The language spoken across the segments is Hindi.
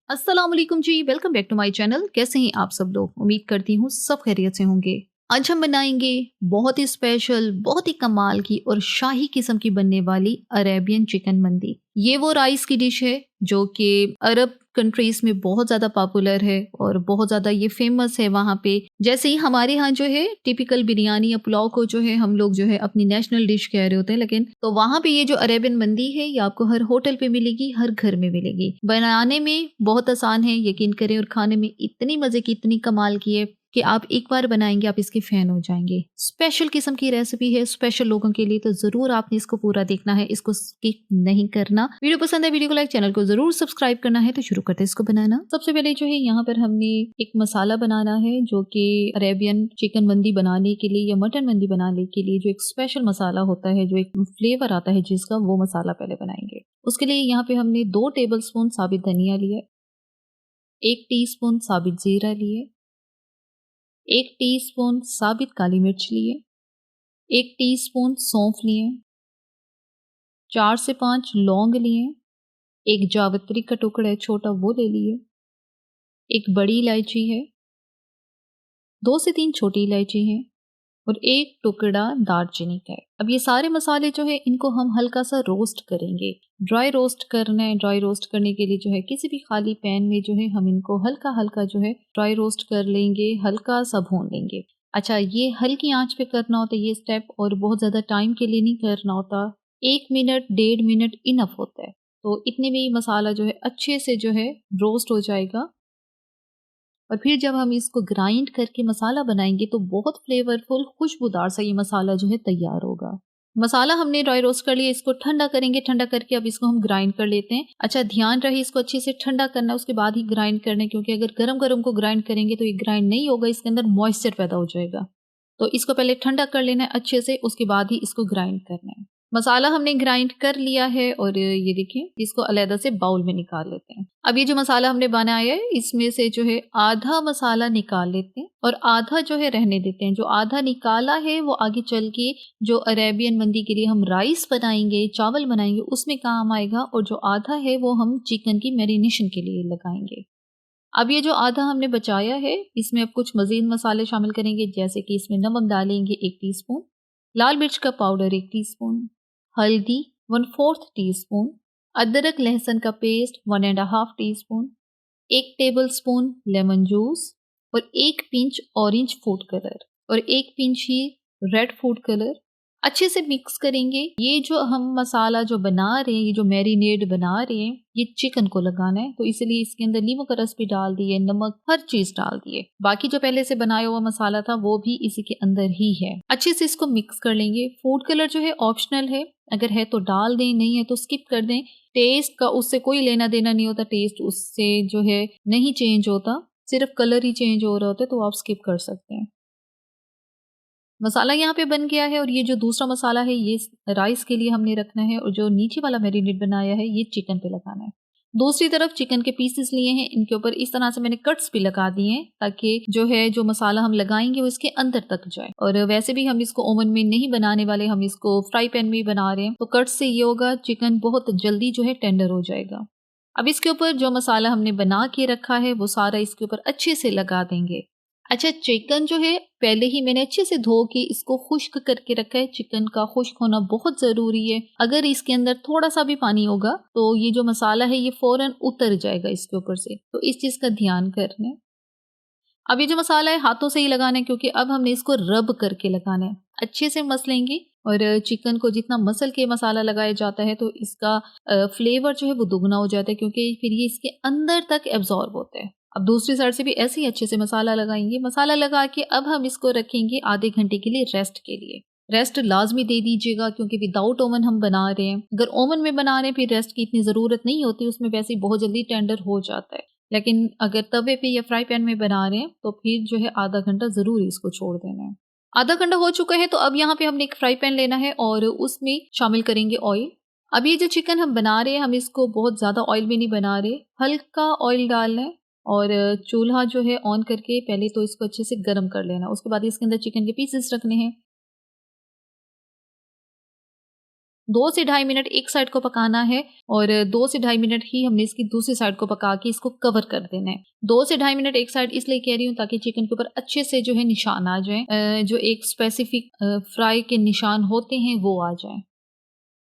अस्सलाम वालेकुम जी, welcome back to my channel. कैसे हैं आप सब लोग? उम्मीद करती हूँ सब खैरियत से होंगे। आज हम बनाएंगे बहुत ही स्पेशल, बहुत ही कमाल की और शाही किस्म की बनने वाली अरेबियन चिकन मंदी। ये वो राइस की डिश है जो कि अरब कंट्रीज में बहुत ज़्यादा पॉपुलर है और बहुत ज़्यादा ये फेमस है वहाँ पे। जैसे ही हमारे यहाँ जो है टिपिकल बिरयानी या पुलाव को जो है हम लोग जो है अपनी नेशनल डिश कह रहे होते हैं, लेकिन तो वहाँ पे ये जो अरेबियन मंदी है ये आपको हर होटल पे मिलेगी, हर घर में मिलेगी। बनाने में बहुत आसान है यकीन करें, और खाने में इतनी मज़े की, इतनी कमाल की है कि आप एक बार बनाएंगे आप इसके फैन हो जाएंगे। स्पेशल किस्म की रेसिपी है स्पेशल लोगों के लिए, तो जरूर आपने इसको पूरा देखना है, इसको स्किप नहीं करना। वीडियो पसंद है वीडियो को लाइक, चैनल को जरूर सब्सक्राइब करना है। तो शुरू करते हैं इसको बनाना। सबसे पहले जो है यहाँ पर हमने एक मसाला बनाना है जो कि अरेबियन चिकन मंदी बनाने के लिए या मटन मंदी बनाने के लिए जो एक स्पेशल मसाला होता है, जो एक फ्लेवर आता है जिसका, वो मसाला पहले बनाएंगे। उसके लिए यहाँ पे हमने 2 टेबलस्पून साबित धनिया लिए, 1 टीस्पून साबित जीरा लिए, 1 टीस्पून साबित काली मिर्च लिए, 1 टीस्पून सौंफ लिए, 4 से 5 लौंग लिए, एक जावित्री का टुकड़ा है छोटा वो ले लिए, एक बड़ी इलायची है, 2 से 3 छोटी इलायची है और एक टुकड़ा दालचीनी का है। अब ये सारे मसाले जो है इनको हम हल्का सा रोस्ट करेंगे। ड्राई रोस्ट करना है। ड्राई रोस्ट करने के लिए जो है किसी भी खाली पैन में जो है हम इनको हल्का हल्का जो है ड्राई रोस्ट कर लेंगे, हल्का सा भून लेंगे। अच्छा, ये हल्की आंच पे करना होता है ये स्टेप, और बहुत ज़्यादा टाइम के लिए नहीं करना होता। 1 मिनट 1.5 मिनट इनफ होता है। तो इतने में ही मसाला जो है अच्छे से जो है रोस्ट हो जाएगा। और फिर जब हम इसको ग्राइंड करके मसाला बनाएंगे तो बहुत फ्लेवरफुल खुशबूदार सा ये मसाला जो है तैयार होगा। मसाला हमने ड्राई रोस्ट कर लिया, इसको ठंडा करेंगे। ठंडा करके अब इसको हम ग्राइंड कर लेते हैं। अच्छा, ध्यान रहे इसको अच्छे से ठंडा करना है, उसके बाद ही ग्राइंड करना है, क्योंकि अगर गरम गरम को ग्राइंड करेंगे तो ये ग्राइंड नहीं होगा, इसके अंदर मॉइस्चर पैदा हो जाएगा। तो इसको पहले ठंडा कर लेना है अच्छे से, उसके बाद ही इसको ग्राइंड करना है। मसाला हमने ग्राइंड कर लिया है और ये देखिए इसको अलग से बाउल में निकाल लेते हैं। अब ये जो मसाला हमने बनाया है इसमें से जो है आधा मसाला निकाल लेते हैं और आधा जो है रहने देते हैं। जो आधा निकाला है वो आगे चल के जो अरेबियन मंदी के लिए हम राइस बनाएंगे, चावल बनाएंगे, उसमें काम आएगा, और जो आधा है वो हम चिकन की मैरिनेशन के लिए लगाएंगे। अब ये जो आधा हमने बचाया है इसमें अब कुछ मजीद मसाले शामिल करेंगे, जैसे कि इसमें नमक डालेंगे 1 टीस्पून, लाल मिर्च का पाउडर 1 टीस्पून, हल्दी 1/4 टीस्पून, अदरक लहसुन का paste 1.5 teaspoon, 1 tablespoon lemon juice और 1 पिंच ऑरेंज फूड कलर और 1 पिंच ही रेड फूड कलर। अच्छे से मिक्स करेंगे। ये जो हम मसाला जो बना रहे हैं, ये जो मैरिनेड बना रहे हैं, ये चिकन को लगाना है, तो इसलिए इसके अंदर नींबू का रस भी डाल दिए, नमक, हर चीज डाल दिए। बाकी जो पहले से बनाया हुआ मसाला था वो भी इसी के अंदर ही है। अच्छे से इसको मिक्स कर लेंगे। फूड कलर जो है ऑप्शनल है, अगर है तो डाल दें, नहीं है तो स्किप कर दें। टेस्ट का उससे कोई लेना देना नहीं होता, टेस्ट उससे जो है नहीं चेंज होता, सिर्फ कलर ही चेंज हो रहा होता है, तो आप स्किप कर सकते हैं। मसाला यहाँ पे बन गया है और ये जो दूसरा मसाला है ये राइस के लिए हमने रखना है, और जो नीचे वाला मैरिनेट बनाया है ये चिकन पे लगाना है। दूसरी तरफ चिकन के पीसेस लिए हैं, इनके ऊपर इस तरह से मैंने कट्स भी लगा दिए हैं ताकि जो है जो मसाला हम लगाएंगे वो इसके अंदर तक जाए। और वैसे भी हम इसको ओवन में नहीं बनाने वाले, हम इसको फ्राई पैन में ही बना रहे हैं, तो कट्स से ये होगा चिकन बहुत जल्दी जो है टेंडर हो जाएगा। अब इसके ऊपर जो मसाला हमने बना के रखा है वो सारा इसके ऊपर अच्छे से लगा देंगे। अच्छा, चिकन जो है पहले ही मैंने अच्छे से धो के इसको खुश्क करके रखा है। चिकन का खुश्क होना बहुत ज़रूरी है। अगर इसके अंदर थोड़ा सा भी पानी होगा तो ये जो मसाला है ये फ़ौरन उतर जाएगा इसके ऊपर से, तो इस चीज़ का ध्यान करना है। अब ये जो मसाला है हाथों से ही लगाना है, क्योंकि अब हमने इसको रब करके लगाना है। अच्छे से मसलेंगे, और चिकन को जितना मसल के मसाला लगाया जाता है तो इसका फ्लेवर जो है वो दुगना हो जाता है, क्योंकि फिर ये इसके अंदर तक एब्जॉर्ब होता है। अब दूसरी साइड से भी ऐसे ही अच्छे से मसाला लगाएंगे। मसाला लगा के अब हम इसको रखेंगे आधे घंटे के लिए रेस्ट के लिए। रेस्ट लाजमी दे दीजिएगा, क्योंकि विदाउट ओवन हम बना रहे हैं। अगर ओवन में बना रहे हैं फिर रेस्ट की इतनी ज़रूरत नहीं होती, उसमें वैसे ही बहुत जल्दी टेंडर हो जाता है। लेकिन अगर तवे पे या फ्राई पैन में बना रहे हैं तो फिर जो है आधा घंटा ज़रूर इसको छोड़ देना है। आधा घंटा हो चुका है तो अब यहाँ पे हमने एक फ्राई पैन लेना है और उसमें शामिल करेंगे ऑयल। अब ये जो चिकन हम बना रहे हैं हम इसको बहुत ज़्यादा ऑयल में नहीं बना रहे, हल्का ऑयल डालना है और चूल्हा जो है ऑन करके पहले तो इसको अच्छे से गर्म कर लेना। उसके बाद इसके अंदर चिकन के पीसेस रखने हैं। 2 से ढाई मिनट एक साइड को पकाना है और 2 से ढाई मिनट ही हमने इसकी दूसरी साइड को पका के इसको कवर कर देना है। 2 से ढाई मिनट एक साइड इसलिए कह रही हूँ ताकि चिकन के ऊपर अच्छे से जो है निशान आ जाए, जो एक स्पेसिफिक फ्राई के निशान होते हैं वो आ जाए।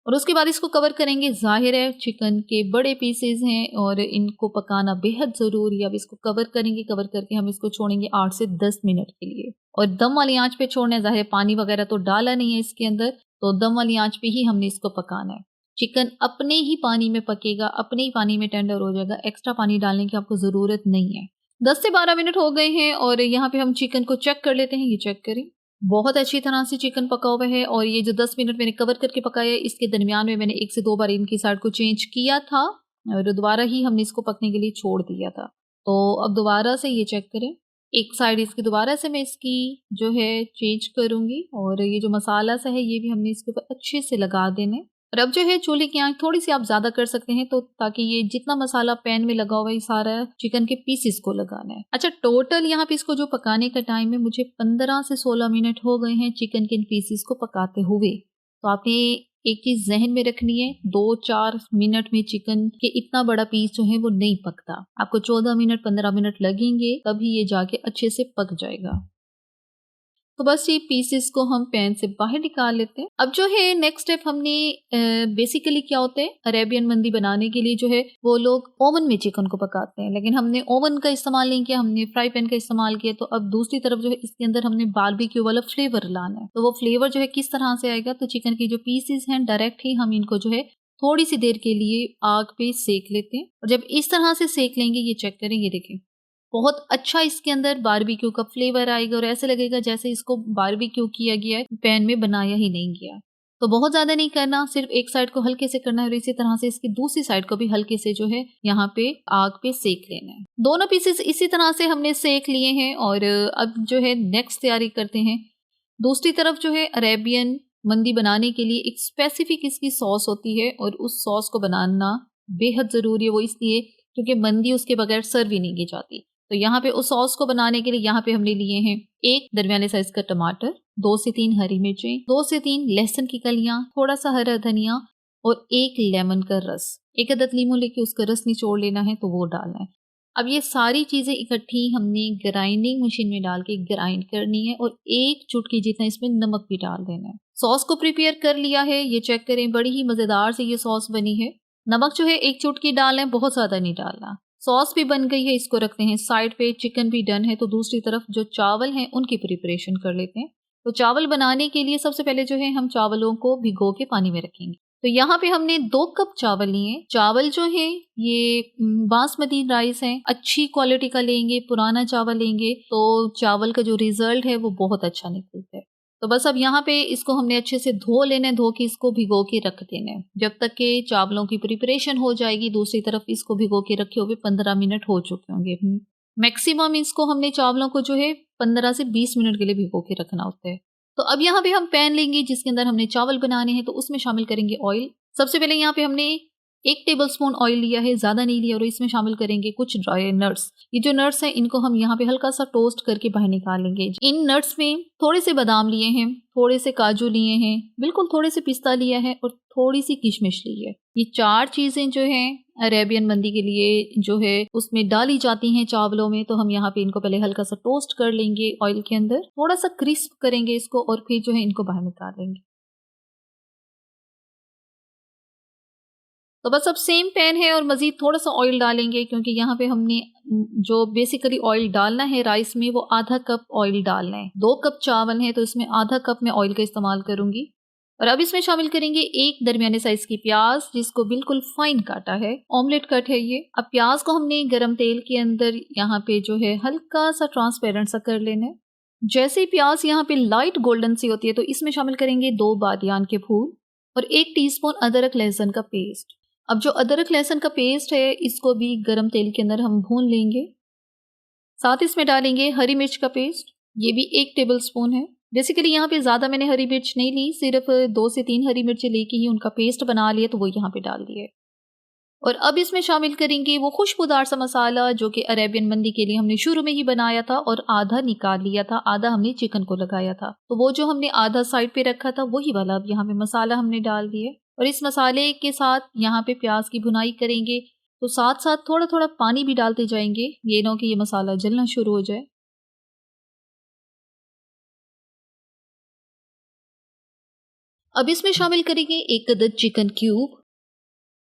और उसके बाद इसको कवर करेंगे। जाहिर है चिकन के बड़े पीसेस हैं और इनको पकाना बेहद ज़रूरी है। अब इसको कवर करेंगे, कवर करके हम इसको छोड़ेंगे 8 से 10 मिनट के लिए और दम वाली आंच पे छोड़ना है। जाहिर है पानी वगैरह तो डाला नहीं है इसके अंदर, तो दम वाली आंच पे ही हमने इसको पकाना है। चिकन अपने ही पानी में पकेगा, अपने ही पानी में टेंडर हो जाएगा, एक्स्ट्रा पानी डालने की आपको ज़रूरत नहीं है। 10 से 12 मिनट हो गए हैं और यहाँ पे हम चिकन को चेक कर लेते हैं। ये चेक करें, बहुत अच्छी तरह से चिकन पका हुआ है और ये जो 10 मिनट मैंने कवर करके पकाया है इसके दरमियान में मैंने 1 से 2 बार इनकी साइड को चेंज किया था और दोबारा ही हमने इसको पकने के लिए छोड़ दिया था। तो अब दोबारा से ये चेक करें, एक साइड इसकी दोबारा से मैं इसकी जो है चेंज करूंगी और ये जो मसाला सा है ये भी हमने इसके ऊपर अच्छे से लगा देना है। और अब जो है चूल्हे की आंच थोड़ी सी आप ज़्यादा कर सकते हैं तो ताकि ये जितना मसाला पैन में लगा हुआ है सारा चिकन के पीसेस को लगाना है। अच्छा, टोटल यहाँ पे इसको जो पकाने का टाइम है मुझे 15 से 16 मिनट हो गए हैं चिकन के इन पीसेस को पकाते हुए। तो आपने एक चीज़ जहन में रखनी है, 2-4 मिनट में चिकन के इतना बड़ा पीस जो है वो नहीं पकता। आपको 14 मिनट 15 मिनट लगेंगे तभी ये जाके अच्छे से पक जाएगा। तो बस ये पीसेस को हम पैन से बाहर निकाल लेते हैं। अब जो है नेक्स्ट स्टेप हमने बेसिकली क्या होता है, अरेबियन मंदी बनाने के लिए जो है वो लोग ओवन में चिकन को पकाते हैं, लेकिन हमने ओवन का इस्तेमाल नहीं किया, हमने फ्राई पैन का इस्तेमाल किया। तो अब दूसरी तरफ जो है इसके अंदर हमने बारबेक्यू वाला फ्लेवर लाना है। तो वो फ्लेवर जो है किस तरह से आएगा, तो चिकन की जो पीसेस हैं डायरेक्ट ही हम इनको जो है थोड़ी सी देर के लिए आग पे सेक लेते हैं और जब इस तरह से सेक लेंगे, ये चेक करें, ये देखें बहुत अच्छा इसके अंदर बारबेक्यू का फ्लेवर आएगा और ऐसे लगेगा जैसे इसको बारबेक्यू किया गया है, पैन में बनाया ही नहीं गया। तो बहुत ज्यादा नहीं करना, सिर्फ एक साइड को हल्के से करना है और इसी तरह से इसकी दूसरी साइड को भी हल्के से जो है यहाँ पे आग पे सेक लेना है। दोनों पीसेस इसी तरह से हमने सेक लिए हैं और अब जो है नेक्स्ट तैयारी करते हैं। दूसरी तरफ जो है अरेबियन मंदी बनाने के लिए एक स्पेसिफिक इसकी सॉस होती है और उस सॉस को बनाना बेहद जरूरी है। वो इसलिए क्योंकि मंदी उसके बगैर सर्व ही नहीं की जाती। तो यहाँ पे उस सॉस को बनाने के लिए यहाँ पे हमने लिए हैं एक दरमियाने साइज का टमाटर, 2 से 3 हरी मिर्चें, 2 से 3 लहसुन की कलियां, थोड़ा सा हरा धनिया और एक लेमन का रस। एक अदद लीमू लेके उसका रस निचोड़ लेना है तो वो डालना है। अब ये सारी चीजें इकट्ठी हमने ग्राइंडिंग मशीन में डाल के ग्राइंड करनी है और एक चुटकी जितना इसमें नमक भी डाल देना है। सॉस को प्रिपेयर कर लिया है, ये चेक करें, बड़ी ही मजेदार से ये सॉस बनी है। नमक जो है एक चुटकी डालना है, बहुत ज्यादा नहीं डालना। सॉस भी बन गई है, इसको रखते हैं साइड पे। चिकन भी डन है तो दूसरी तरफ जो चावल हैं उनकी प्रिपरेशन कर लेते हैं। तो चावल बनाने के लिए सबसे पहले जो है हम चावलों को भिगो के पानी में रखेंगे। तो यहाँ पे हमने 2 कप चावल लिए। चावल जो है ये बासमती राइस है, अच्छी क्वालिटी का लेंगे, पुराना चावल लेंगे तो चावल का जो रिजल्ट है वो बहुत अच्छा निकलता है। तो बस अब यहाँ पे इसको हमने अच्छे से धो लेना है, धो के इसको भिगो के रख देना है जब तक के चावलों की प्रिपरेशन हो जाएगी। दूसरी तरफ इसको भिगो के रखे हुए 15 मिनट हो चुके होंगे मैक्सिमम। इसको हमने चावलों को जो है 15 से 20 मिनट के लिए भिगो के रखना होता है। तो अब यहाँ पे हम पैन लेंगे जिसके अंदर हमने चावल बनाने हैं, तो उसमें शामिल करेंगे ऑयल। सबसे पहले यहाँ पे हमने 1 टेबलस्पून ऑयल लिया है, ज़्यादा नहीं लिया, और इसमें शामिल करेंगे कुछ ड्राई नट्स। ये जो नट्स हैं इनको हम यहाँ पे हल्का सा टोस्ट करके बाहर निकालेंगे। इन नट्स में थोड़े से बादाम लिए हैं, थोड़े से काजू लिए हैं, बिल्कुल थोड़े से पिस्ता लिया है और थोड़ी सी किशमिश ली है। ये 4 चीज़ें जो हैं अरेबियन मंदी के लिए जो है उसमें डाली जाती हैं चावलों में। तो हम यहाँ पे इनको पहले हल्का सा टोस्ट कर लेंगे ऑयल के अंदर, थोड़ा सा क्रिस्प करेंगे इसको और फिर जो है इनको बाहर निकालेंगे। तो बस अब सेम पैन है और मज़ीद थोड़ा सा ऑयल डालेंगे क्योंकि यहाँ पे हमने जो बेसिकली ऑयल डालना है राइस में वो आधा कप ऑयल डालना है। 2 कप चावल है तो इसमें आधा कप मैं ऑयल का इस्तेमाल करूंगी। और अब इसमें शामिल करेंगे एक दरमियाने साइज की प्याज जिसको बिल्कुल फाइन काटा है, ऑमलेट कट है ये। अब प्याज को हमने गरम तेल के अंदर यहाँ पे जो है हल्का सा ट्रांसपेरेंट सा कर लेना है। जैसे ही प्याज यहाँ पे लाइट गोल्डन सी होती है तो इसमें शामिल करेंगे 2 बादियान के फूल और 1 टीस्पून अदरक लहसुन का पेस्ट। अब जो अदरक लहसुन का पेस्ट है इसको भी गरम तेल के अंदर हम भून लेंगे। साथ इसमें डालेंगे हरी मिर्च का पेस्ट, ये भी 1 टेबलस्पून है। बेसिकली यहाँ पे ज़्यादा मैंने हरी मिर्च नहीं ली, सिर्फ 2 से 3 हरी मिर्चें लेके ही उनका पेस्ट बना लिया तो वो यहाँ पे डाल दिए। और अब इसमें शामिल करेंगे वो खुशबूदार सा मसाला जो कि अरेबियन मंदी के लिए हमने शुरू में ही बनाया था और आधा निकाल लिया था, आधा हमने चिकन को लगाया था। तो वो जो हमने आधा साइड पे रखा था वही वाला अब यहाँ पे मसाला हमने डाल दिया। और इस मसाले के साथ यहाँ पे प्याज की भुनाई करेंगे, तो साथ साथ थोड़ा थोड़ा पानी भी डालते जाएंगे, ये ना हो कि ये मसाला जलना शुरू हो जाए। अब इसमें शामिल करेंगे 1 अदद चिकन क्यूब,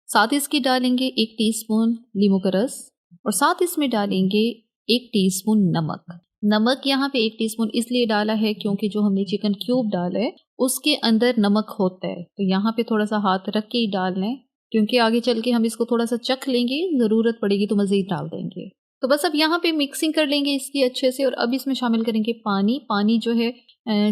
साथ ही इसकी डालेंगे 1 टीस्पून लींबू का रस और साथ इसमें डालेंगे 1 टीस्पून नमक। नमक यहाँ पे 1 टीस्पून इसलिए डाला है क्योंकि जो हमने चिकन क्यूब डाला है उसके अंदर नमक होता है, तो यहाँ पे थोड़ा सा हाथ रख के ही डाल लें, क्योंकि आगे चल के हम इसको थोड़ा सा चख लेंगे, ज़रूरत पड़ेगी तो मज़ीद डाल देंगे। तो बस अब यहाँ पे मिक्सिंग कर लेंगे इसकी अच्छे से और अब इसमें शामिल करेंगे पानी। पानी जो है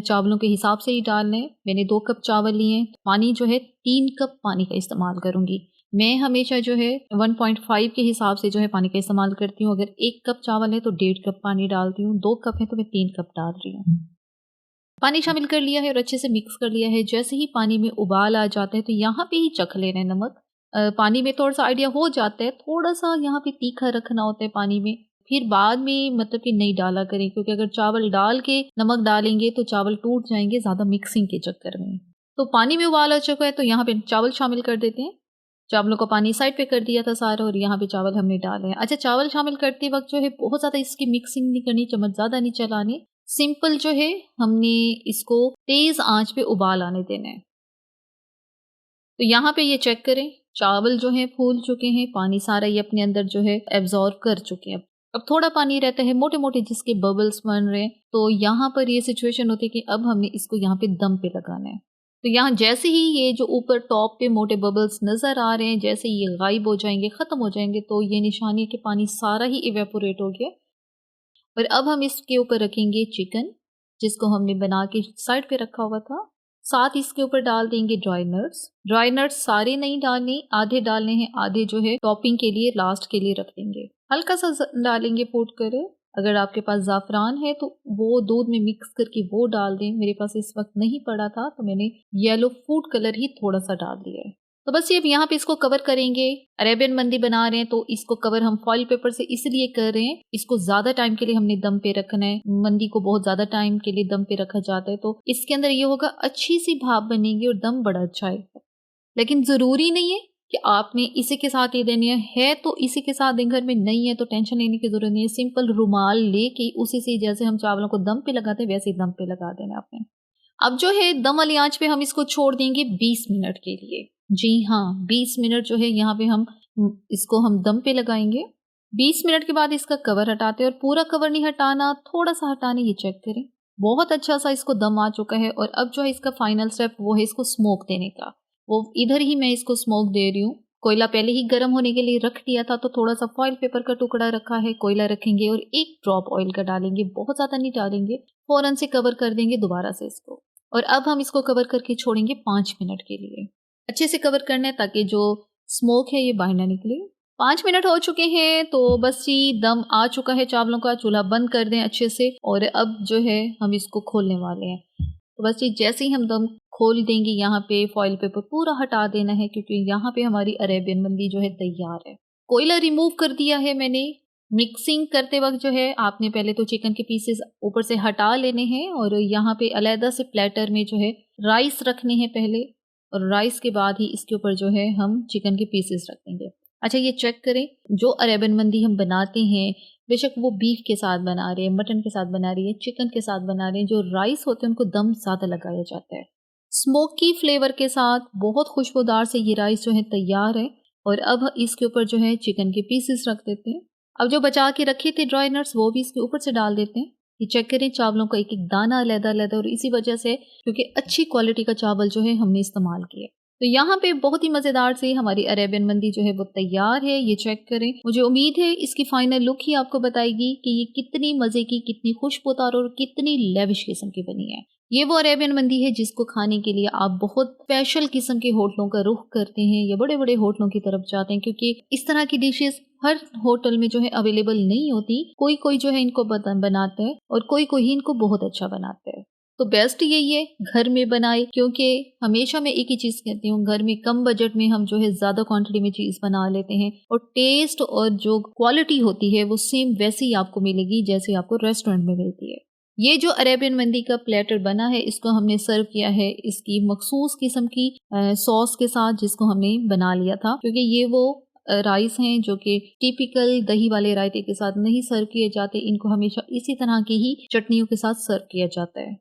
चावलों के हिसाब से ही डालना है। मैंने 2 कप चावल लिए हैं, पानी जो है 3 कप पानी का इस्तेमाल करूँगी। मैं हमेशा जो है 1.5 के हिसाब से जो है पानी का इस्तेमाल करती हूँ। अगर 1 कप चावल है तो 1.5 कप पानी डालती हूँ, 2 कप है तो मैं 3 कप डाल रही हूँ। पानी शामिल कर लिया है और अच्छे से मिक्स कर लिया है। जैसे ही पानी में उबाल आ जाता है तो यहाँ पे ही चख लेना है नमक। पानी में थोड़ा सा आइडिया हो जाता है, थोड़ा सा यहाँ पे तीखा रखना होता है पानी में, फिर बाद में मतलब कि नहीं डाला करें, क्योंकि अगर चावल डाल के नमक डालेंगे तो चावल टूट जाएंगे ज़्यादा मिक्सिंग के चक्कर में। तो पानी में उबाल आ चुका है तो यहाँ पे चावल शामिल कर देते हैं। चावलों का पानी साइड पे कर दिया था सारा और यहाँ पे चावल हमने डाले हैं। अच्छा, चावल शामिल करते वक्त जो है बहुत ज़्यादा इसकी मिक्सिंग नहीं करनी, चम्मच ज़्यादा नहीं चलाने, सिंपल जो है हमने इसको तेज़ आंच पे उबाल आने देना है। तो यहाँ पे ये चेक करें, चावल जो है फूल चुके हैं, पानी सारा ये अपने अंदर जो है एब्जॉर्ब कर चुके हैं। अब थोड़ा पानी रहता है मोटे मोटे जिसके बबल्स बन रहे हैं, तो यहाँ पर ये सिचुएशन होती है कि अब हमने इसको यहाँ पे दम पे लगाना है। तो यहाँ जैसे ही ये जो ऊपर टॉप पे मोटे बबल्स नज़र आ रहे हैं, जैसे ये गायब हो जाएंगे, ख़त्म हो जाएंगे, तो ये निशानी है कि पानी सारा ही इवेपोरेट हो गया। और अब हम इसके ऊपर रखेंगे चिकन, जिसको हमने बना के साइड पे रखा हुआ था। साथ इसके ऊपर डाल देंगे ड्राई नट्स। ड्राई नट्स सारे नहीं डालने, आधे डालने हैं, आधे जो है टॉपिंग के लिए लास्ट के लिए रख देंगे। हल्का सा डालेंगे फूड कलर, अगर आपके पास ज़ाफ़रान है तो वो दूध में मिक्स करके वो डाल दें। मेरे पास इस वक्त नहीं पड़ा था तो मैंने येलो फूड कलर ही थोड़ा सा डाल दिया है। तो बस ये अब यहाँ पे इसको कवर करेंगे। अरेबियन मंदी बना रहे हैं तो इसको कवर हम फॉइल पेपर से इसलिए कर रहे हैं, इसको ज़्यादा टाइम के लिए हमने दम पे रखना है। मंदी को बहुत ज़्यादा टाइम के लिए दम पे रखा जाता है, तो इसके अंदर ये होगा अच्छी सी भाप बनेगी और दम बड़ा अच्छा आएगा। लेकिन ज़रूरी नहीं है कि आपने इसी के साथ ये देनी है, तो इसी के साथ दें, घर में नहीं है तो टेंशन लेने की ज़रूरत नहीं है। सिंपल रुमाल लेके उसी से जैसे हम चावलों को दम पे लगाते हैं वैसे ही दम पे लगा देना आपने। अब जो है दम वाली आंच पे हम इसको छोड़ देंगे 20 मिनट के लिए। जी हाँ, 20 मिनट जो है यहाँ पे हम इसको हम दम पे लगाएंगे। 20 मिनट के बाद इसका कवर हटाते हैं और पूरा कवर नहीं हटाना, थोड़ा सा हटाना, ये चेक करें। बहुत अच्छा सा इसको दम आ चुका है और अब जो है इसका फाइनल स्टेप वो है इसको स्मोक देने का। वो इधर ही मैं इसको स्मोक दे रही हूँ। कोयला पहले ही गर्म होने के लिए रख दिया था, तो थोड़ा सा फॉइल पेपर का टुकड़ा रखा है, कोयला रखेंगे और 1 ड्रॉप ऑयल का डालेंगे, बहुत ज़्यादा नहीं डालेंगे, फ़ौरन से कवर कर देंगे दोबारा से इसको। और अब हम इसको कवर करके छोड़ेंगे 5 मिनट के लिए। अच्छे से कवर करना है ताकि जो स्मोक है ये बाहर ना निकले। 5 मिनट हो चुके हैं तो बस ही दम आ चुका है चावलों का। चूल्हा बंद कर दें अच्छे से और अब जो है हम इसको खोलने वाले हैं। तो बस ये जैसे ही हम दम खोल देंगे, यहाँ पे फॉइल पेपर पूरा हटा देना है, क्योंकि यहाँ पे हमारी अरेबियन मंदी जो है तैयार है। कोयला रिमूव कर दिया है मैंने। मिक्सिंग करते वक्त जो है आपने पहले तो चिकन के पीसेस ऊपर से हटा लेने हैं और यहाँ पे अलहदा से प्लेटर में जो है राइस रखने हैं पहले, और राइस के बाद ही इसके ऊपर जो है हम चिकन के पीसेस रख देंगे। अच्छा, ये चेक करें, जो अरेबियन मंदी हम बनाते हैं, बेशक वो बीफ के साथ बना रहे हैं, मटन के साथ बना रही है, चिकन के साथ बना रहे हैं, जो राइस होते हैं उनको दम ज़्यादा लगाया जाता है। स्मोकी फ्लेवर के साथ बहुत खुशबूदार से ये राइस जो है तैयार है। और अब इसके ऊपर जो है चिकन के पीसेस रख देते हैं। अब जो बचा के रखे थे ड्राई नट्स वो भी इसके ऊपर से डाल देते हैं। ये चेक करें, चावलों का एक एक दाना अलग-अलग, और इसी वजह से क्योंकि अच्छी क्वालिटी का चावल जो है हमने इस्तेमाल किया। तो यहाँ पे बहुत ही मज़ेदार से हमारी अरेबियन मंदी जो है वो तैयार है। ये चेक करें, मुझे उम्मीद है इसकी फाइनल लुक ही आपको बताएगी कि ये कितनी मज़े की, कितनी खुशबूदार और कितनी लेविश किस्म की बनी है। ये वो अरेबियन मंदी है जिसको खाने के लिए आप बहुत स्पेशल किस्म के होटलों का रुख करते हैं या बड़े बड़े होटलों की तरफ जाते हैं, क्योंकि इस तरह की डिशेस हर होटल में जो है अवेलेबल नहीं होती। कोई कोई जो है इनको बनाता है और कोई कोई ही इनको बहुत अच्छा बनाता है। तो बेस्ट यही है घर में बनाए, क्योंकि हमेशा मैं एक ही चीज़ कहती हूँ, घर में कम बजट में हम जो है ज़्यादा क्वांटिटी में चीज़ बना लेते हैं और टेस्ट और जो क्वालिटी होती है वो सेम वैसे ही आपको मिलेगी जैसे आपको रेस्टोरेंट में मिलती है। ये जो अरेबियन मंदी का प्लेटर बना है इसको हमने सर्व किया है इसकी मखसूस किस्म की सॉस के साथ जिसको हमने बना लिया था, क्योंकि ये वो राइस हैं जो कि टिपिकल दही वाले रायते के साथ नहीं सर्व किए जाते। इनको हमेशा इसी तरह की ही चटनियों के साथ सर्व किया जाता है।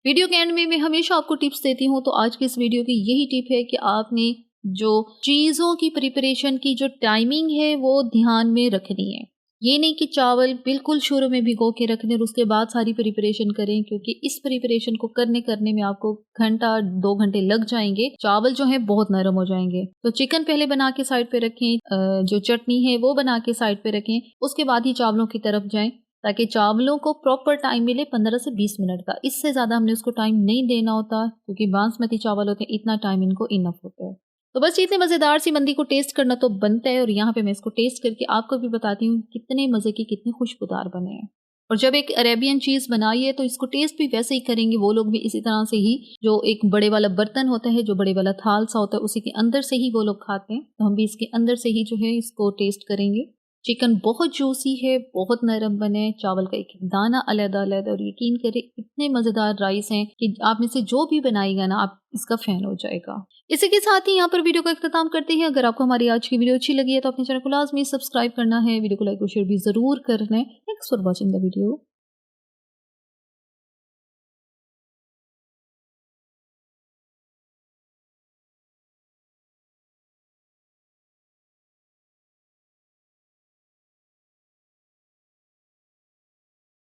वीडियो के एंड में मैं हमेशा आपको टिप्स देती हूँ, तो आज की इस वीडियो की यही टिप है कि आपने जो चीज़ों की प्रिपरेशन की जो टाइमिंग है वो ध्यान में रखनी है। ये नहीं कि चावल बिल्कुल शुरू में भिगो के रख दें और उसके बाद सारी प्रिपरेशन करें, क्योंकि इस प्रिपरेशन को करने में आपको घंटा 2 घंटे लग जाएंगे। चावल जो है बहुत नरम हो जाएंगे। तो चिकन पहले बना के साइड पे रखें, जो चटनी है वो बना के साइड पे रखें, उसके बाद ही चावलों की तरफ जाएं, ताकि चावलों को प्रॉपर टाइम मिले 15 से 20 मिनट का। इससे ज़्यादा हमने उसको टाइम नहीं देना होता, क्योंकि बासमती चावल होते हैं, इतना टाइम इनको इनफ होता है। तो बस इतने मज़ेदार सी मंदी को टेस्ट करना तो बनता है, और यहाँ पे मैं इसको टेस्ट करके आपको भी बताती हूँ कितने मज़े की, कितने खुशबूदार बने हैं। और जब एक अरेबियन चीज़ बनाई है तो इसको टेस्ट भी वैसे ही करेंगे वो लोग भी, इसी तरह से ही। जो एक बड़े वाला बर्तन होता है, जो बड़े वाला थाल सा होता है, उसी के अंदर से ही वो लोग खाते हैं, तो हम भी इसके अंदर से ही जो है इसको टेस्ट करेंगे। चिकन बहुत जूसी है, बहुत नरम बने हैं, चावल का एक एक दाना अलग-अलग, और यकीन करें इतने मज़ेदार राइस हैं कि आप में से जो भी बनाएगा ना, आप इसका फ़ैन हो जाएगा। इसी के साथ ही यहाँ पर वीडियो का इख्तिताम करते हैं। अगर आपको हमारी आज की वीडियो अच्छी लगी है तो अपने चैनल को लाज़मी सब्सक्राइब करना है, वीडियो को लाइक और शेयर भी ज़रूर करना है। Thanks for watching the video.